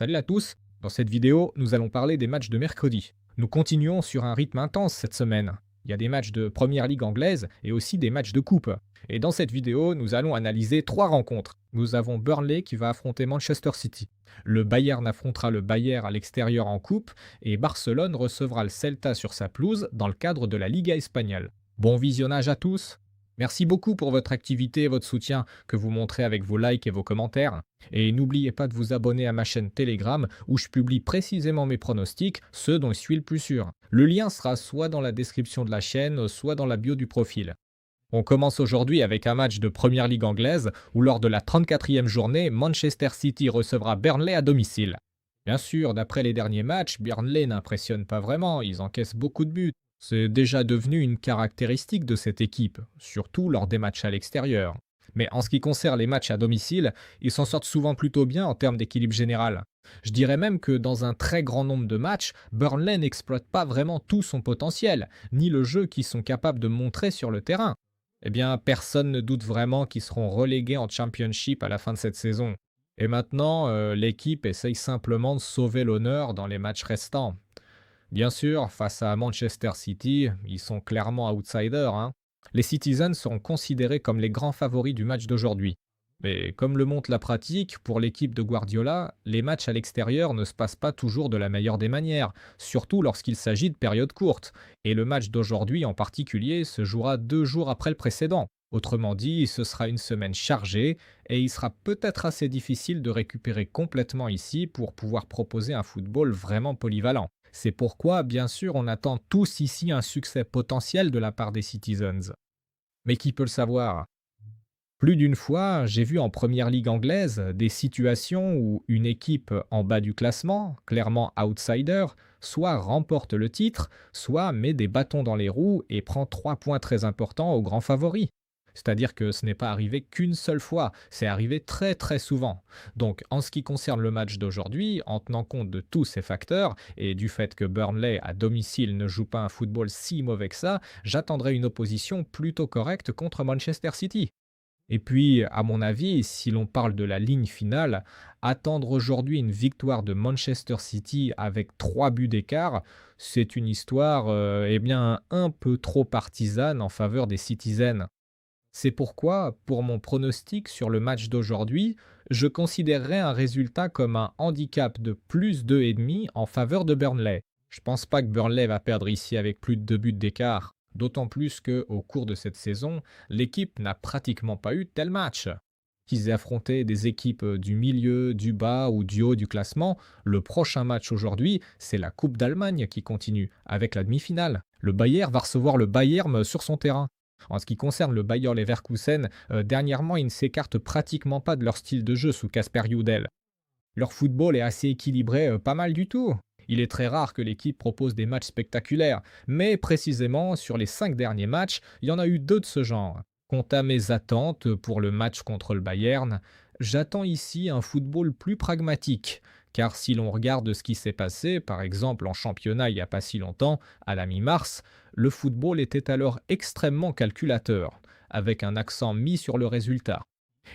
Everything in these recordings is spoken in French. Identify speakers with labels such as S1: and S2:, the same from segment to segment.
S1: Salut à tous. Dans cette vidéo, nous allons parler des matchs de mercredi. Nous continuons sur un rythme intense cette semaine. Il y a des matchs de Première Ligue anglaise et aussi des matchs de coupe. Et dans cette vidéo, nous allons analyser trois rencontres. Nous avons Burnley qui va affronter Manchester City. Le Bayern affrontera le Bayern à l'extérieur en coupe et Barcelone recevra le Celta sur sa pelouse dans le cadre de la Liga espagnole. Bon visionnage à tous. Merci beaucoup pour votre activité et votre soutien que vous montrez avec vos likes et vos commentaires. Et n'oubliez pas de vous abonner à ma chaîne Telegram où je publie précisément mes pronostics, ceux dont je suis le plus sûr. Le lien sera soit dans la description de la chaîne, soit dans la bio du profil. On commence aujourd'hui avec un match de Première Ligue anglaise où lors de la 34e journée, Manchester City recevra Burnley à domicile. Bien sûr, d'après les derniers matchs, Burnley n'impressionne pas vraiment, ils encaissent beaucoup de buts. C'est déjà devenu une caractéristique de cette équipe, surtout lors des matchs à l'extérieur. Mais en ce qui concerne les matchs à domicile, ils s'en sortent souvent plutôt bien en termes d'équilibre général. Je dirais même que dans un très grand nombre de matchs, Burnley n'exploite pas vraiment tout son potentiel, ni le jeu qu'ils sont capables de montrer sur le terrain. Eh bien, personne ne doute vraiment qu'ils seront relégués en Championship à la fin de cette saison. Et maintenant, l'équipe essaye simplement de sauver l'honneur dans les matchs restants. Bien sûr, face à Manchester City, ils sont clairement outsiders, hein. Les Citizens seront considérés comme les grands favoris du match d'aujourd'hui. Mais comme le montre la pratique, pour l'équipe de Guardiola, les matchs à l'extérieur ne se passent pas toujours de la meilleure des manières, surtout lorsqu'il s'agit de périodes courtes. Et le match d'aujourd'hui en particulier se jouera 2 jours après le précédent. Autrement dit, ce sera une semaine chargée et il sera peut-être assez difficile de récupérer complètement ici pour pouvoir proposer un football vraiment polyvalent. C'est pourquoi, bien sûr, on attend tous ici un succès potentiel de la part des Citizens. Mais qui peut le savoir? Plus d'une fois, j'ai vu en première ligue anglaise des situations où une équipe en bas du classement, clairement outsider, soit remporte le titre, soit met des bâtons dans les roues et prend 3 points très importants aux grands favoris. C'est-à-dire que ce n'est pas arrivé qu'une seule fois, c'est arrivé très très souvent. Donc en ce qui concerne le match d'aujourd'hui, en tenant compte de tous ces facteurs et du fait que Burnley à domicile ne joue pas un football si mauvais que ça, j'attendrai une opposition plutôt correcte contre Manchester City. Et puis, à mon avis, si l'on parle de la ligne finale, attendre aujourd'hui une victoire de Manchester City avec 3 buts d'écart, c'est une histoire eh bien, un peu trop partisane en faveur des Citizens. C'est pourquoi, pour mon pronostic sur le match d'aujourd'hui, je considérerais un résultat comme un handicap de plus 2,5 en faveur de Burnley. Je pense pas que Burnley va perdre ici avec plus de 2 buts d'écart. D'autant plus que, au cours de cette saison, l'équipe n'a pratiquement pas eu de tel match. Qu'ils aient affronté des équipes du milieu, du bas ou du haut du classement, le prochain match aujourd'hui, c'est la Coupe d'Allemagne qui continue, avec la demi-finale. Le Bayern va recevoir le Bayern sur son terrain. En ce qui concerne le Bayer Leverkusen, dernièrement, ils ne s'écartent pratiquement pas de leur style de jeu sous Kasper Judel. Leur football est assez équilibré, pas mal du tout. Il est très rare que l'équipe propose des matchs spectaculaires, mais précisément sur les 5 derniers matchs, il y en a eu 2 de ce genre. Quant à mes attentes pour le match contre le Bayern, j'attends ici un football plus pragmatique. Car si l'on regarde ce qui s'est passé, par exemple en championnat il n'y a pas si longtemps, à la mi-mars, le football était alors extrêmement calculateur, avec un accent mis sur le résultat.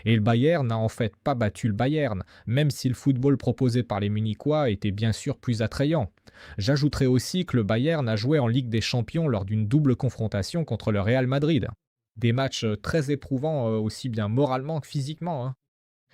S1: Et le Bayern n'a en fait pas battu le Bayern, même si le football proposé par les Munichois était bien sûr plus attrayant. J'ajouterai aussi que le Bayern a joué en Ligue des Champions lors d'une double confrontation contre le Real Madrid. Des matchs très éprouvants aussi bien moralement que physiquement, hein.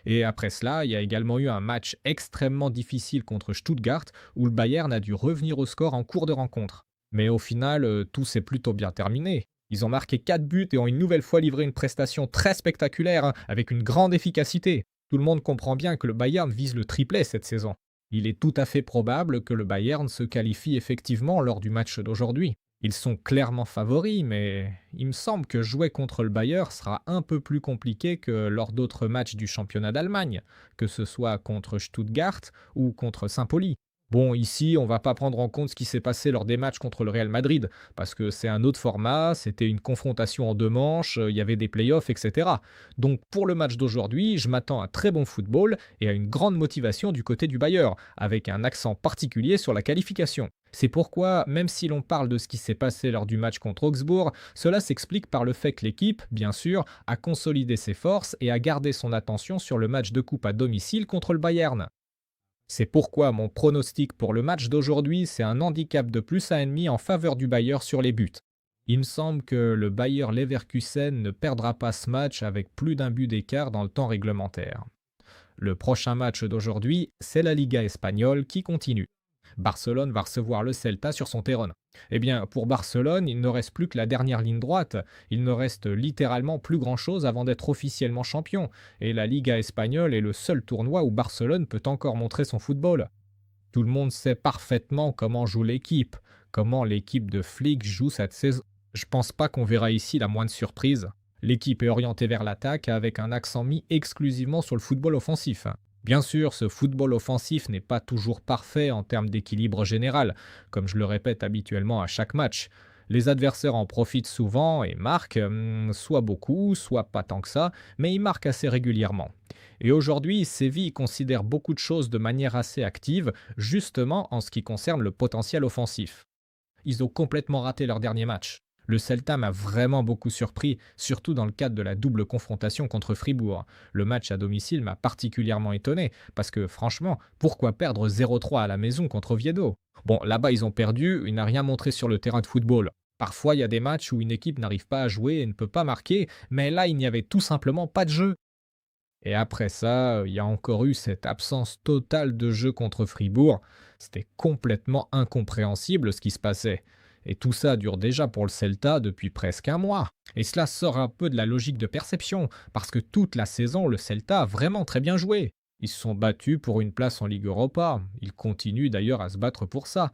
S1: Et après cela, il y a également eu un match extrêmement difficile contre Stuttgart où le Bayern a dû revenir au score en cours de rencontre. Mais au final, tout s'est plutôt bien terminé. Ils ont marqué 4 buts et ont une nouvelle fois livré une prestation très spectaculaire, hein, avec une grande efficacité. Tout le monde comprend bien que le Bayern vise le triplé cette saison. Il est tout à fait probable que le Bayern se qualifie effectivement lors du match d'aujourd'hui. Ils sont clairement favoris, mais il me semble que jouer contre le Bayern sera un peu plus compliqué que lors d'autres matchs du championnat d'Allemagne, que ce soit contre Stuttgart ou contre Saint-Pauli. Bon, ici, on va pas prendre en compte ce qui s'est passé lors des matchs contre le Real Madrid, parce que c'est un autre format, c'était une confrontation en 2 manches, il y avait des playoffs, etc. Donc pour le match d'aujourd'hui, je m'attends à un très bon football et à une grande motivation du côté du Bayern, avec un accent particulier sur la qualification. C'est pourquoi, même si l'on parle de ce qui s'est passé lors du match contre Augsbourg, cela s'explique par le fait que l'équipe, bien sûr, a consolidé ses forces et a gardé son attention sur le match de coupe à domicile contre le Bayern. C'est pourquoi mon pronostic pour le match d'aujourd'hui, c'est un handicap de plus à 1,5 en faveur du Bayer sur les buts. Il me semble que le Bayer Leverkusen ne perdra pas ce match avec plus d'un but d'écart dans le temps réglementaire. Le prochain match d'aujourd'hui, c'est la Liga espagnole qui continue. Barcelone va recevoir le Celta sur son terrain. Eh bien, pour Barcelone, il ne reste plus que la dernière ligne droite. Il ne reste littéralement plus grand-chose avant d'être officiellement champion. Et la Liga espagnole est le seul tournoi où Barcelone peut encore montrer son football. Tout le monde sait parfaitement comment joue l'équipe, comment l'équipe de Flick joue cette saison. Je pense pas qu'on verra ici la moindre surprise. L'équipe est orientée vers l'attaque avec un accent mis exclusivement sur le football offensif. Bien sûr, ce football offensif n'est pas toujours parfait en termes d'équilibre général, comme je le répète habituellement à chaque match. Les adversaires en profitent souvent et marquent, soit beaucoup, soit pas tant que ça, mais ils marquent assez régulièrement. Et aujourd'hui, Séville considère beaucoup de choses de manière assez active, justement en ce qui concerne le potentiel offensif. Ils ont complètement raté leur dernier match. Le Celta m'a vraiment beaucoup surpris, surtout dans le cadre de la double confrontation contre Fribourg. Le match à domicile m'a particulièrement étonné, parce que franchement, pourquoi perdre 0-3 à la maison contre Oviedo? Bon, là-bas ils ont perdu, il n'a rien montré sur le terrain de football. Parfois il y a des matchs où une équipe n'arrive pas à jouer et ne peut pas marquer, mais là il n'y avait tout simplement pas de jeu. Et après ça, il y a encore eu cette absence totale de jeu contre Fribourg. C'était complètement incompréhensible ce qui se passait. Et tout ça dure déjà pour le Celta depuis presque un mois. Et cela sort un peu de la logique de perception, parce que toute la saison, le Celta a vraiment très bien joué. Ils se sont battus pour une place en Ligue Europa. Ils continuent d'ailleurs à se battre pour ça.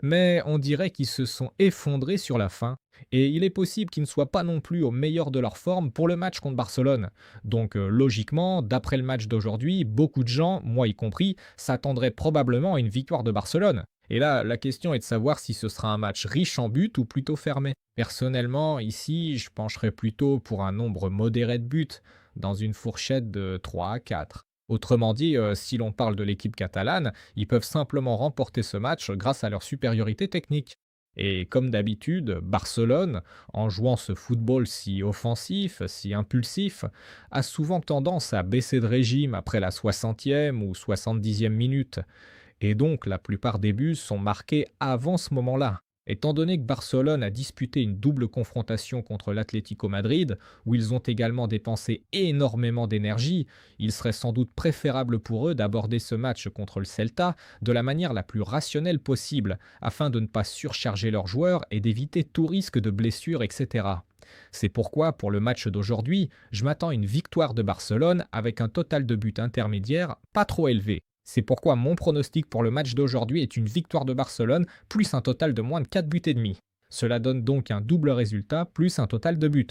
S1: Mais on dirait qu'ils se sont effondrés sur la fin. Et il est possible qu'ils ne soient pas non plus au meilleur de leur forme pour le match contre Barcelone. Donc logiquement, d'après le match d'aujourd'hui, beaucoup de gens, moi y compris, s'attendraient probablement à une victoire de Barcelone. Et là, la question est de savoir si ce sera un match riche en buts ou plutôt fermé. Personnellement, ici, je pencherais plutôt pour un nombre modéré de buts, dans une fourchette de 3 à 4. Autrement dit, si l'on parle de l'équipe catalane, ils peuvent simplement remporter ce match grâce à leur supériorité technique. Et comme d'habitude, Barcelone, en jouant ce football si offensif, si impulsif, a souvent tendance à baisser de régime après la 60e ou 70e minute. Et donc, la plupart des buts sont marqués avant ce moment-là. Étant donné que Barcelone a disputé une double confrontation contre l'Atlético Madrid, où ils ont également dépensé énormément d'énergie, il serait sans doute préférable pour eux d'aborder ce match contre le Celta de la manière la plus rationnelle possible, afin de ne pas surcharger leurs joueurs et d'éviter tout risque de blessure, etc. C'est pourquoi, pour le match d'aujourd'hui, je m'attends à une victoire de Barcelone avec un total de buts intermédiaire pas trop élevé. C'est pourquoi mon pronostic pour le match d'aujourd'hui est une victoire de Barcelone plus un total de moins de 4 buts et demi. Cela donne donc un double résultat plus un total de buts.